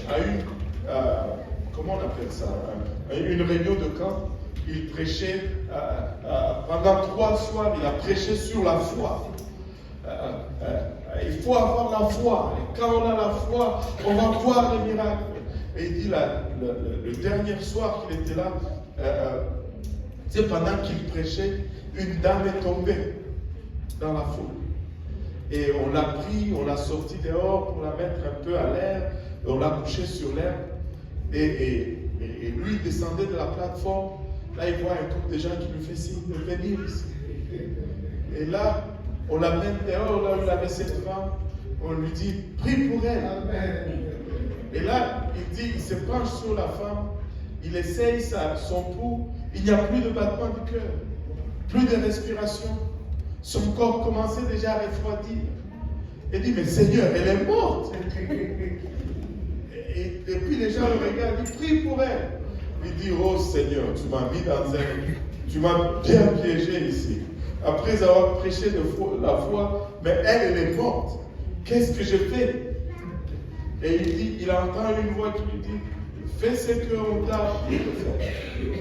à une, comment on appelle ça, une réunion de camp. Il prêchait, pendant 3 soirs, il a prêché sur la foi. Il faut avoir la foi. Et quand on a la foi, on va voir les miracles. Et il dit, le dernier soir qu'il était là, c'est pendant qu'il prêchait, une dame est tombée dans la foule. Et on l'a pris, on l'a sorti dehors pour la mettre un peu à l'air, on l'a couché sur l'herbe. Et lui il descendait de la plateforme. Là, il voit un groupe de gens qui lui fait signe de venir ici. Et là, on l'amène dehors, là où il avait cette femme. On lui dit, prie pour elle. Et là, il se penche sur la femme. Il essaye son pouls. Il n'y a plus de battement du cœur. Plus de respiration. Son corps commençait déjà à refroidir. Il dit, mais Seigneur, elle est morte. Et puis les gens le regardent, il dit, prie pour elle. Il dit, oh Seigneur, tu m'as mis tu m'as bien piégé ici. Après avoir prêché la foi, mais elle est morte. Qu'est-ce que je fais? Et il dit, il entend une voix qui lui dit, fais ce qu'on t'a dit de faire.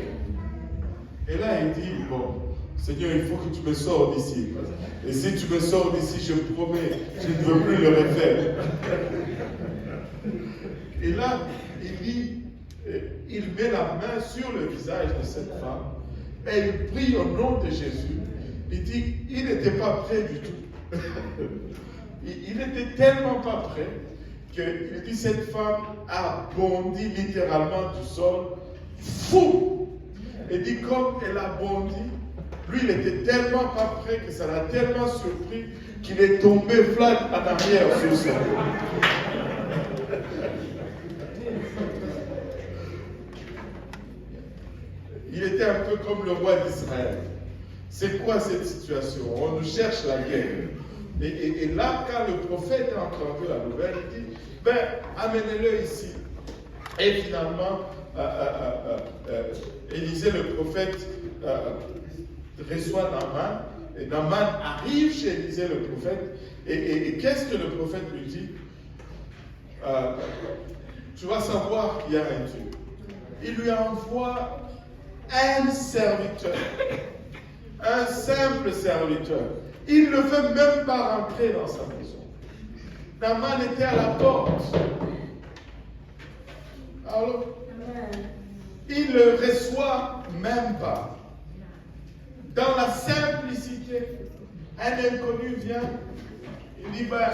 Et là, il dit, bon, Seigneur, il faut que tu me sors d'ici. Et si tu me sors d'ici, je promets, je ne veux plus le refaire. Et là, il dit, il met la main sur le visage de cette femme et il prie au nom de Jésus. Il dit, il n'était pas prêt du tout. Il n'était tellement pas prêt qu'il dit, cette femme a bondi littéralement du sol, fou. Il dit, comme elle a bondi, lui, il était tellement pas prêt que ça l'a tellement surpris qu'il est tombé flat en arrière sur son dos. Il était un peu comme le roi d'Israël. C'est quoi cette situation? On nous cherche la guerre. Et là, quand le prophète a entendu la nouvelle, il dit, ben, amenez-le ici. Et finalement, Élisée, le prophète, reçoit Naaman. Et Naaman arrive chez Élisée, le prophète. Et qu'est-ce que le prophète lui dit? Tu vas savoir qu'il y a un Dieu. Il lui envoie un serviteur, un simple serviteur. Il ne veut même pas rentrer dans sa maison. Naaman était à la porte. Alors, il ne le reçoit même pas. Dans la simplicité, un inconnu vient, il dit, ben,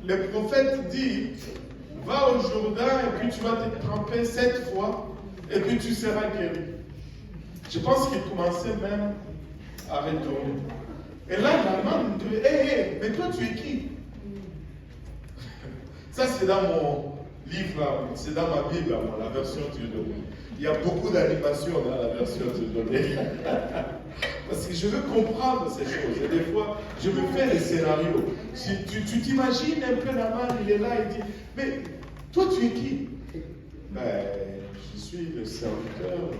le prophète dit, va au Jourdain et puis tu vas te tremper 7 fois et puis tu seras guéri. Je pense qu'il commençait même à retourner. Et là, Naaman me dit, hé, mais toi tu es qui? Ça c'est dans mon livre, c'est dans ma Bible, la version Dieudonné. Il y a beaucoup d'animation dans la version Dieudonné. Parce que je veux comprendre ces choses. Et des fois, je me fais les scénarios. Si tu t'imagines un peu Naaman, il est là, il dit, mais toi tu es qui? Ben, je suis le serviteur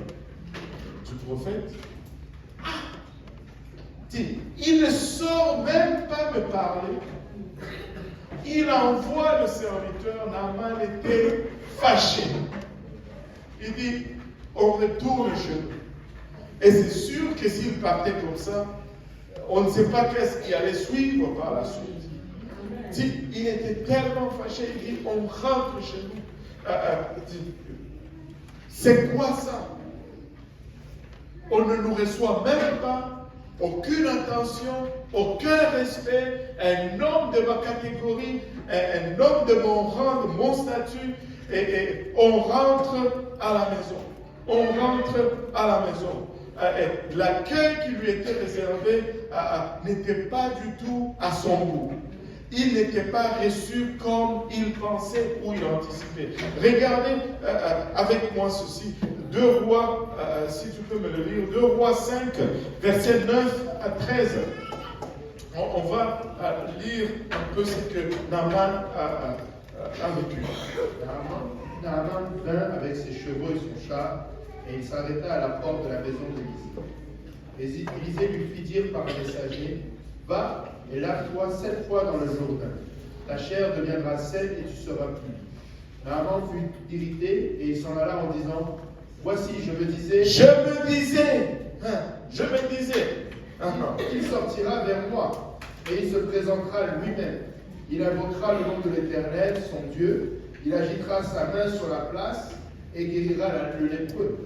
du prophète. Ah! Il ne sort même pas me parler. Il envoie le serviteur. Naaman était fâché. Il dit, on retourne chez nous. Et c'est sûr que s'il partait comme ça, on ne sait pas qu'est-ce qui allait suivre par la suite. Il était tellement fâché, il dit, on rentre chez nous. C'est quoi ça? On ne nous reçoit même pas, aucune attention, aucun respect, un homme de ma catégorie, un homme de mon rang, de mon statut, et on rentre à la maison. On rentre à la maison. L'accueil qui lui était réservé n'était pas du tout à son goût. Il n'était pas reçu comme il pensait ou il anticipait. Regardez avec moi ceci. 2 Rois, si tu peux me le lire, 2 Rois 5, versets 9 à 13. On va lire un peu ce que Naaman a vécu. Naaman vint avec ses chevaux et son char, et il s'arrêta à la porte de la maison d'Élisée. Élisée lui fit dire par un messager, va et lave-toi 7 fois dans le Jourdain. Ta chair deviendra saine et tu seras pur. Naaman fut irrité et il s'en alla en disant, voici, je me disais, il sortira vers moi et il se présentera lui-même. Il invoquera le nom de l'Éternel, son Dieu. Il agitera sa main sur la place et guérira le lépreux.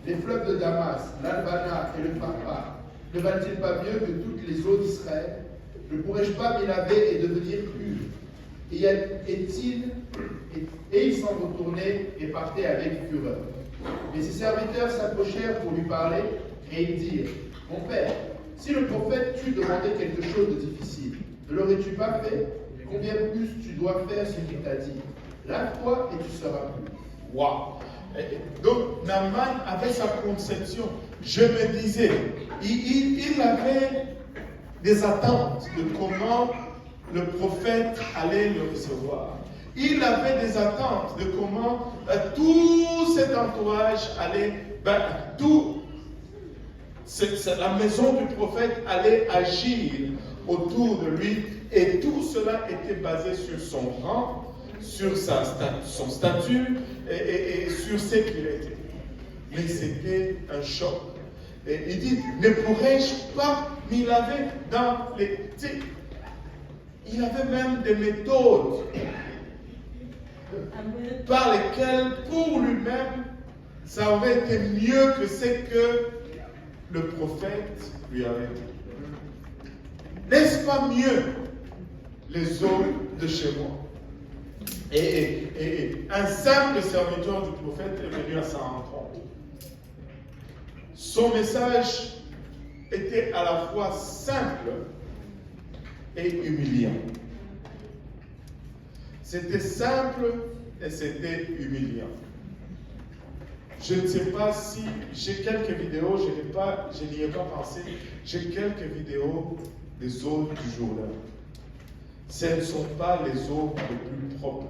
Les fleuves de Damas, l'Albana et le Pharpar, ne valent-ils pas mieux que toutes les eaux d'Israël? Ne pourrais-je pas m'y laver et devenir pur? Et il s'en retournait et partait avec fureur. Mais ses serviteurs s'approchèrent pour lui parler et ils dirent, mon père, si le prophète t'eût demandé quelque chose de difficile, ne l'aurais-tu pas fait? Combien plus tu dois faire ce qu'il t'a dit? Lave-toi et tu seras pur. Waouh! Donc, Naaman avait sa conception. Je me disais, il avait des attentes de comment le prophète allait le recevoir. Il avait des attentes de comment tout cet entourage allait, la maison du prophète allait agir autour de lui, et tout cela était basé sur son rang, sur son statut et sur ce qu'il était. Mais c'était un choc. Et il dit, ne pourrais-je pas m'y laver dans les... Il avait même des méthodes par lesquelles, pour lui-même, ça aurait été mieux que ce que le prophète lui avait dit. N'est-ce pas mieux les eaux de chez moi? Et un simple serviteur du prophète est venu à sa rencontre. Son message était à la fois simple et humiliant. C'était simple et c'était humiliant. Je ne sais pas si j'ai quelques vidéos, je n'y ai pas pensé, j'ai quelques vidéos des eaux du Jourdain. Ce ne sont pas les eaux les plus propres.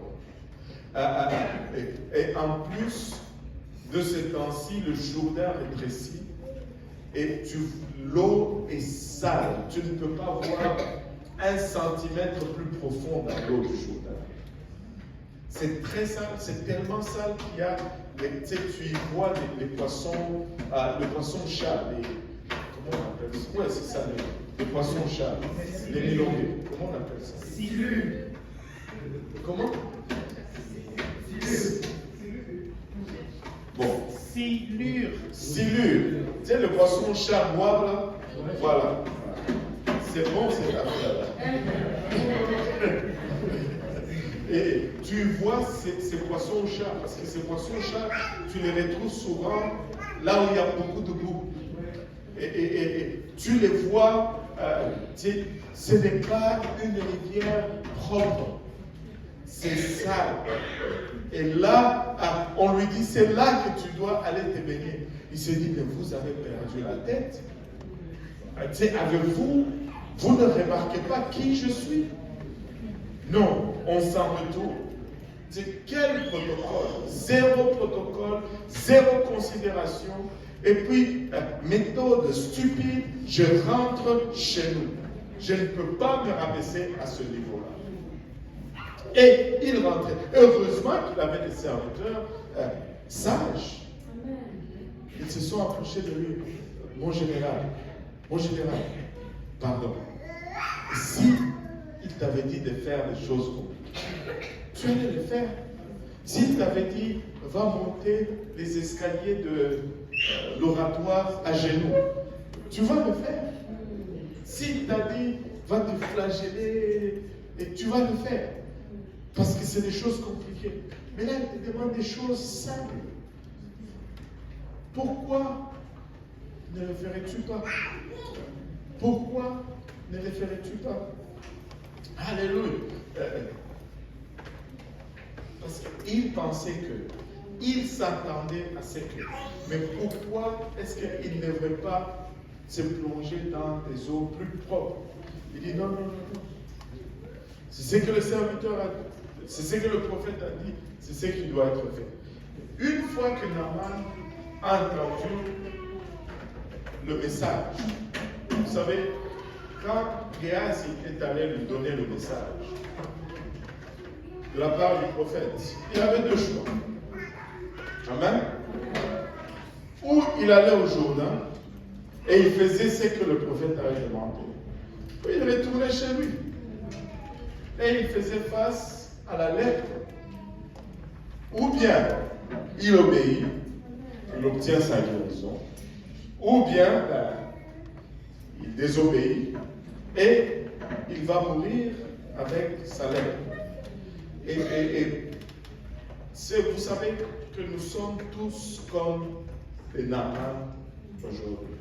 Et en plus de ce temps-ci, le Jourdain rétrécit et l'eau est sale. Tu ne peux pas voir 1 centimètre plus profond dans l'eau du Jourdain. C'est très sale, c'est tellement sale qu'il y a, tu y vois les poissons, le poisson-chat, comment on appelle ça? Ouais, c'est ça, les poissons-chat, les milongues. Comment on appelle ça? Silure. Comment? Bon. Silure. Silure. Tu sais, le poisson-chat noir là? Voilà. C'est bon cette affaire-là. Et tu vois ces poissons-chats, parce que ces poissons-chats, tu les retrouves souvent là où il y a beaucoup de boue. Et tu les vois, ce n'est pas une rivière propre, c'est sale. Et là, on lui dit, c'est là que tu dois aller te baigner. Il se dit, mais vous avez perdu la tête. Avec vous ne remarquez pas qui je suis. Non, on s'en retourne. C'est quel protocole? Zéro considération. Et puis, méthode stupide, je rentre chez nous. Je ne peux pas me rabaisser à ce niveau-là. Et il rentrait. Heureusement qu'il avait des serviteurs sages. Ils se sont approchés de lui. Mon général, pardon. Si il t'avait dit de faire des choses compliquées, tu allais le faire. S'il t'avait dit, va monter les escaliers de l'oratoire à genoux, tu vas le faire. S'il t'a dit, va te flageller, et tu vas le faire. Parce que c'est des choses compliquées. Mais là, il te demande des choses simples. Pourquoi ne le ferais-tu pas? Pourquoi ne le ferais-tu pas? Alléluia. Parce qu'il pensait il s'attendait à ce que. Mais pourquoi est-ce qu'il ne devrait pas se plonger dans des eaux plus propres? Il dit non. C'est ce que le serviteur a dit. C'est ce que le prophète a dit. C'est ce qui doit être fait. Une fois que Naaman a entendu le message, vous savez, quand Géasi est allé lui donner le message, de la part du prophète. Il avait deux choix. Amen. Ou il allait au Jourdain et il faisait ce que le prophète avait demandé. Puis il retournait chez lui. Et il faisait face à la lèpre. Ou bien il obéit, il obtient sa guérison. Ou bien il désobéit et il va mourir avec sa lèpre. Et vous savez que nous sommes tous comme des Naaman aujourd'hui.